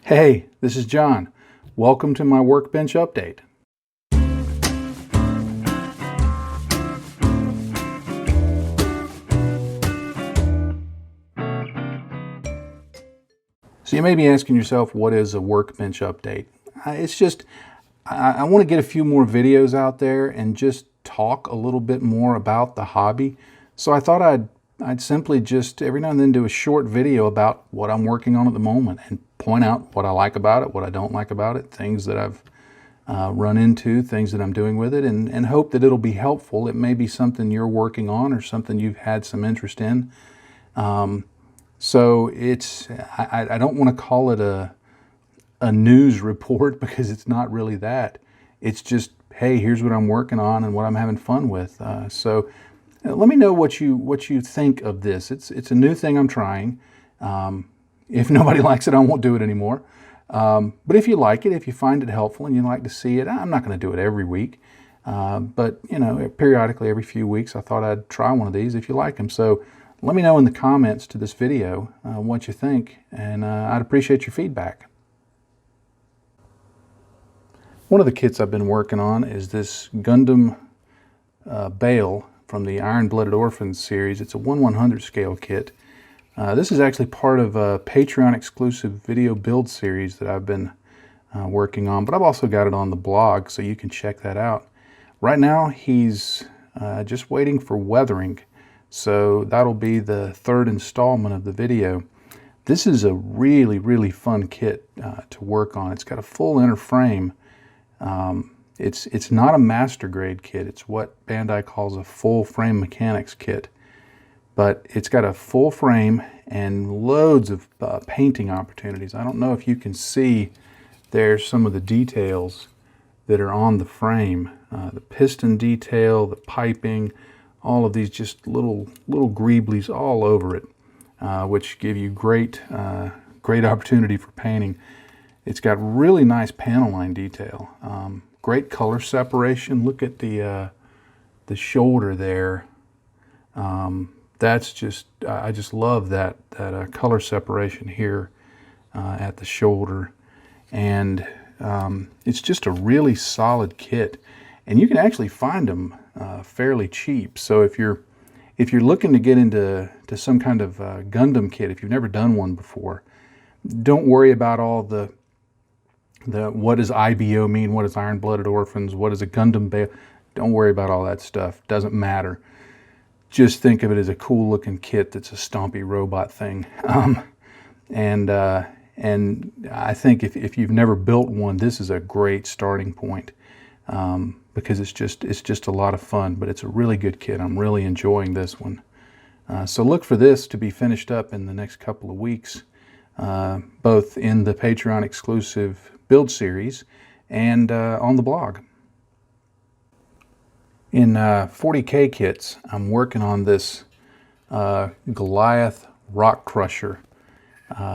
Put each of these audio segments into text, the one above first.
Hey, this is John. Welcome to my Workbench update. So you may be asking yourself, what is a Workbench update? It's just, I want to get a few more videos out there and just talk a little bit more about the hobby. So I thought I'd simply just every now and then do a short video about what I'm working on at the moment and point out what I like about it, what I don't like about it, things that I've run into, things that I'm doing with it, and hope that it'll be helpful. It may be something you're working on or something you've had some interest in. So it's, I don't want to call it a news report because it's not really that. It's just, hey, here's what I'm working on and what I'm having fun with. So let me know what you think of this. It's a new thing I'm trying. If nobody likes it, I won't do it anymore. But if you like it, if you find it helpful and you like to see it, I'm not going to do it every week. But, you know, periodically every few weeks, I thought I'd try one of these if you like them. So let me know in the comments to this video what you think, and I'd appreciate your feedback. One of the kits I've been working on is this Gundam Bale from the Iron-Blooded Orphans series. It's a 1/100 scale kit. This is actually part of a Patreon exclusive video build series that I've been working on, but I've also got it on the blog, so you can check that out. Right now he's just waiting for weathering, so that'll be the third installment of the video. This is a really fun kit to work on. It's got a full inner frame. It's not a master grade kit. It's what Bandai calls a full frame mechanics kit. But it's got a full frame and loads of painting opportunities. I don't know if you can see there's some of the details that are on the frame. The piston detail, the piping, all of these just little greeblies all over it, which give you great opportunity for painting. It's got really nice panel line detail, great color separation. Look at the shoulder there. That's just, I just love that color separation here at the shoulder. And it's just a really solid kit. And you can actually find them fairly cheap. So if you're looking to get into some kind of Gundam kit, if you've never done one before, don't worry about all the what does IBO mean, what is Iron-Blooded Orphans, what is a Gundam Bale. Don't worry about all that stuff. Doesn't matter. Just think of it as a cool looking kit that's a stompy robot thing. And I think if you've never built one, this is a great starting point, because it's just a lot of fun. But it's a really good kit. I'm really enjoying this one. So look for this to be finished up in the next couple of weeks, both in the Patreon exclusive build series and on the blog. In 40K kits, I'm working on this Goliath rock crusher,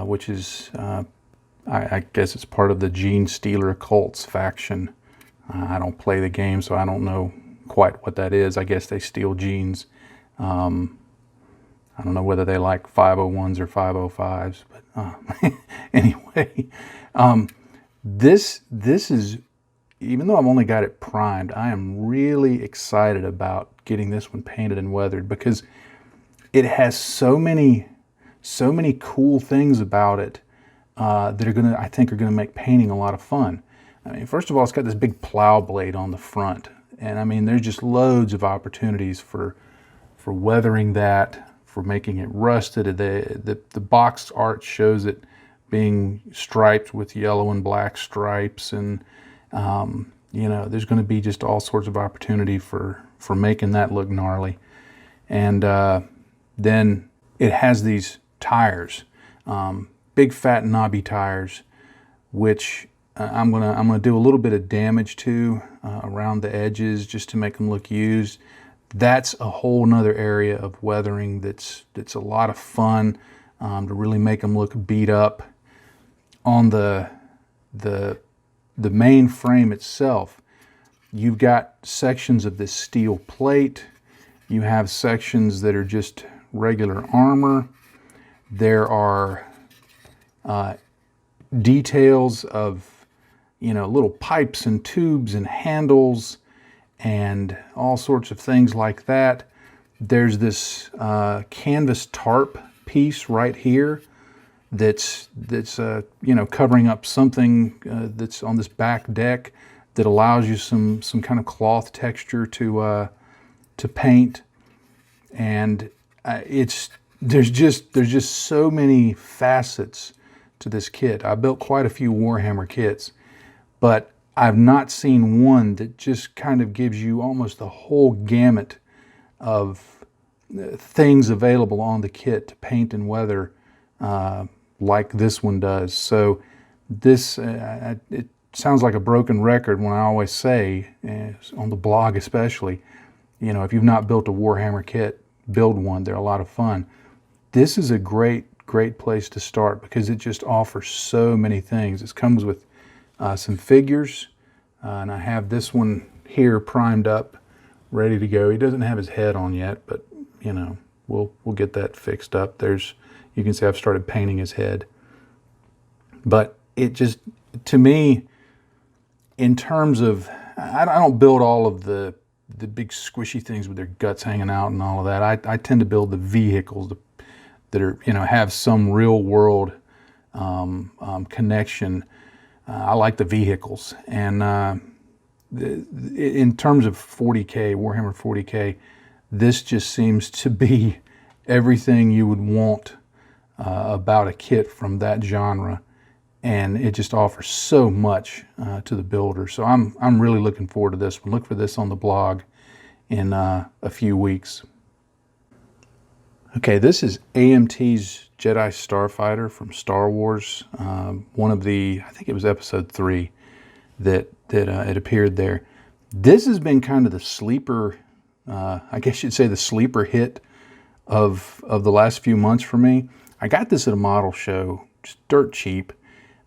which is, I guess it's part of the Gene Stealer cults faction. I don't play the game, so I don't know quite what that is. I guess they steal genes. I don't know whether they like 501s or 505s, but anyway, this is, even though I've only got it primed, I am really excited about getting this one painted and weathered, because it has so many cool things about it that are I think are gonna make painting a lot of fun. I mean, first of all, it's got this big plow blade on the front, and I mean, there's just loads of opportunities for weathering that, for making it rusted. The box art shows it being striped with yellow and black stripes, and you know, there's going to be just all sorts of opportunity for making that look gnarly. And then it has these tires, big fat knobby tires, which I'm gonna do a little bit of damage to around the edges just to make them look used. That's a whole nother area of weathering that's a lot of fun, to really make them look beat up. On the main frame itself, you've got sections of this steel plate. You have sections that are just regular armor. There are details of, you know, little pipes and tubes and handles and all sorts of things like that. There's this canvas tarp piece right here that's you know, covering up something that's on this back deck that allows you some kind of cloth texture to paint. And there's just so many facets to this kit. I built quite a few Warhammer kits, but I've not seen one that just kind of gives you almost the whole gamut of things available on the kit to paint and weather like this one does. So this, it sounds like a broken record when I always say, on the blog especially, you know, if you've not built a Warhammer kit, build one. They're a lot of fun. This is a great place to start because it just offers so many things. It comes with some figures, and I have this one here primed up, ready to go. He doesn't have his head on yet, but you know, we'll get that fixed up. You can see I've started painting his head. But it just, to me, in terms of, I don't build all of the big squishy things with their guts hanging out and all of that. I tend to build the vehicles that are, you know, have some real world connection. I like the vehicles. And in terms of 40K, Warhammer 40K, this just seems to be everything you would want about a kit from that genre. And it just offers so much to the builder. So I'm really looking forward to this one. Look for this on the blog in a few weeks. Okay, this is AMT's Jedi Starfighter from Star Wars. One of the, I think it was episode 3 that it appeared there. This has been kind of the sleeper, I guess you'd say the sleeper hit of the last few months for me. I got this at a model show, just dirt cheap.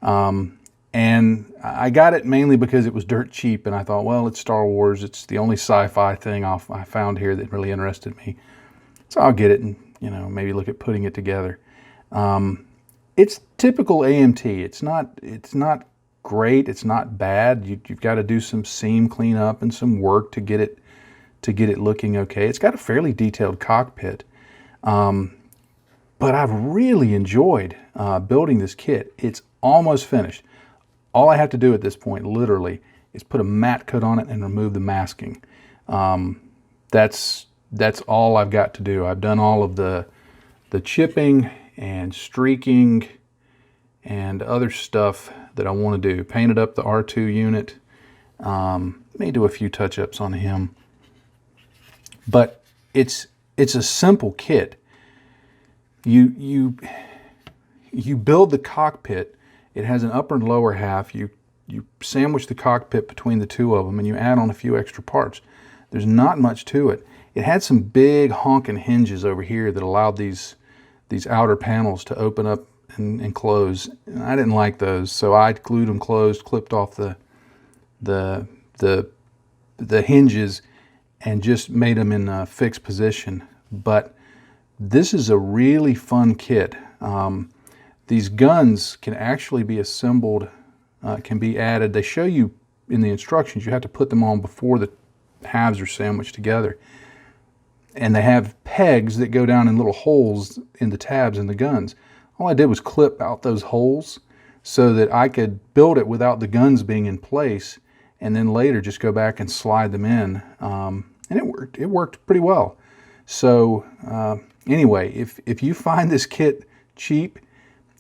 And I got it mainly because it was dirt cheap, and I thought, well, it's Star Wars. It's the only sci-fi thing I found here that really interested me. So I'll get it and, you know, maybe look at putting it together. It's typical AMT. It's not great. It's not bad. You've got to do some seam cleanup and some work to get it looking okay. It's got a fairly detailed cockpit. But I've really enjoyed building this kit. It's almost finished. All I have to do at this point, literally, is put a matte coat on it and remove the masking. That's all I've got to do. I've done all of the chipping and streaking and other stuff that I want to do. Painted up the R2 unit. May do a few touch-ups on him. But it's a simple kit. You build the cockpit. It has an upper and lower half. You sandwich the cockpit between the two of them, and you add on a few extra parts. There's not much to it. It had some big honking hinges over here that allowed these outer panels to open up and close. And I didn't like those, so I glued them closed, clipped off the hinges, and just made them in a fixed position. But this is a really fun kit. These guns can actually be assembled, can be added. They show you in the instructions, you have to put them on before the halves are sandwiched together. And they have pegs that go down in little holes in the tabs in the guns. All I did was clip out those holes so that I could build it without the guns being in place, and then later just go back and slide them in. And it worked. It worked pretty well. So anyway, if you find this kit cheap,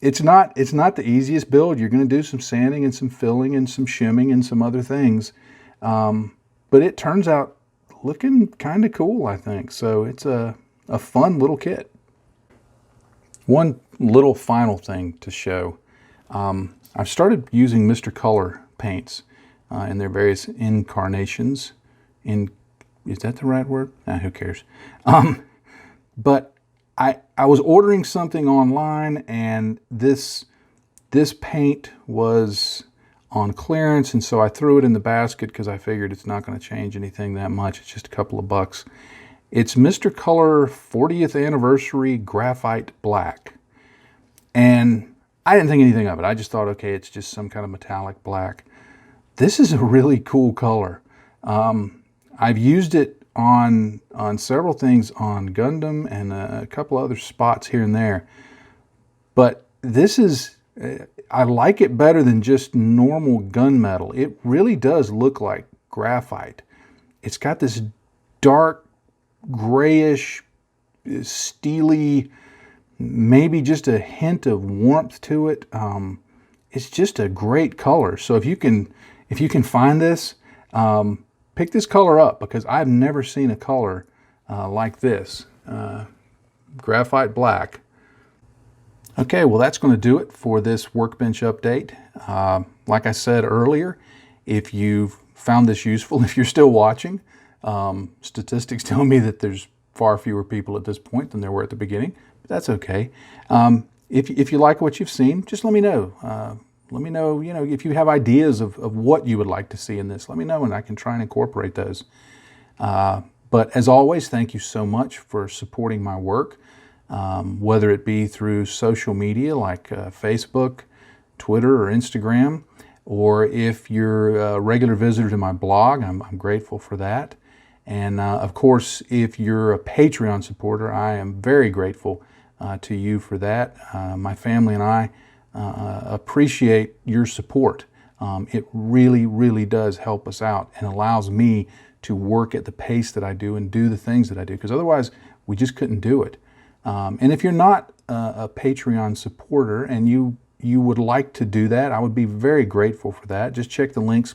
it's not the easiest build. You're going to do some sanding and some filling and some shimming and some other things. But it turns out looking kind of cool, I think. So it's a fun little kit. One little final thing to show. I've started using Mr. Color paints in their various incarnations. Is that the right word? Who cares? But I was ordering something online, and this paint was on clearance, and so I threw it in the basket because I figured it's not going to change anything that much. It's just a couple of bucks. It's Mr. Color 40th Anniversary Graphite Black. And I didn't think anything of it. I just thought, okay, it's just some kind of metallic black. This is a really cool color. I've used it on several things on Gundam and a couple other spots here and there. But this is, I like it better than just normal gunmetal. It really does look like graphite. It's got this dark, grayish, steely, maybe just a hint of warmth to it. It's just a great color. So if you can find this, pick this color up, because I've never seen a color like this, graphite black. Okay, well that's going to do it for this Workbench update. Like I said earlier, if you've found this useful, if you're still watching, statistics tell me that there's far fewer people at this point than there were at the beginning, but that's okay. If you like what you've seen, just let me know. Let me know, if you have ideas of what you would like to see in this. Let me know, and I can try and incorporate those. But as always, thank you so much for supporting my work, whether it be through social media like Facebook, Twitter, or Instagram, or if you're a regular visitor to my blog, I'm grateful for that. And of course, if you're a Patreon supporter, I am very grateful to you for that. My family and I appreciate your support. It really, really does help us out and allows me to work at the pace that I do and do the things that I do, because otherwise we just couldn't do it. And if you're not a Patreon supporter and you would like to do that, I would be very grateful for that. Just check the links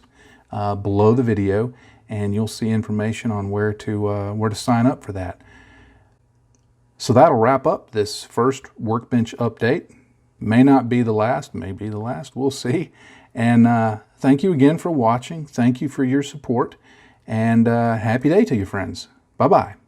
below the video and you'll see information on where to sign up for that. So that'll wrap up this first Workbench update. May not be the last, may be the last, we'll see. And thank you again for watching. Thank you for your support. And happy day to you, friends. Bye-bye.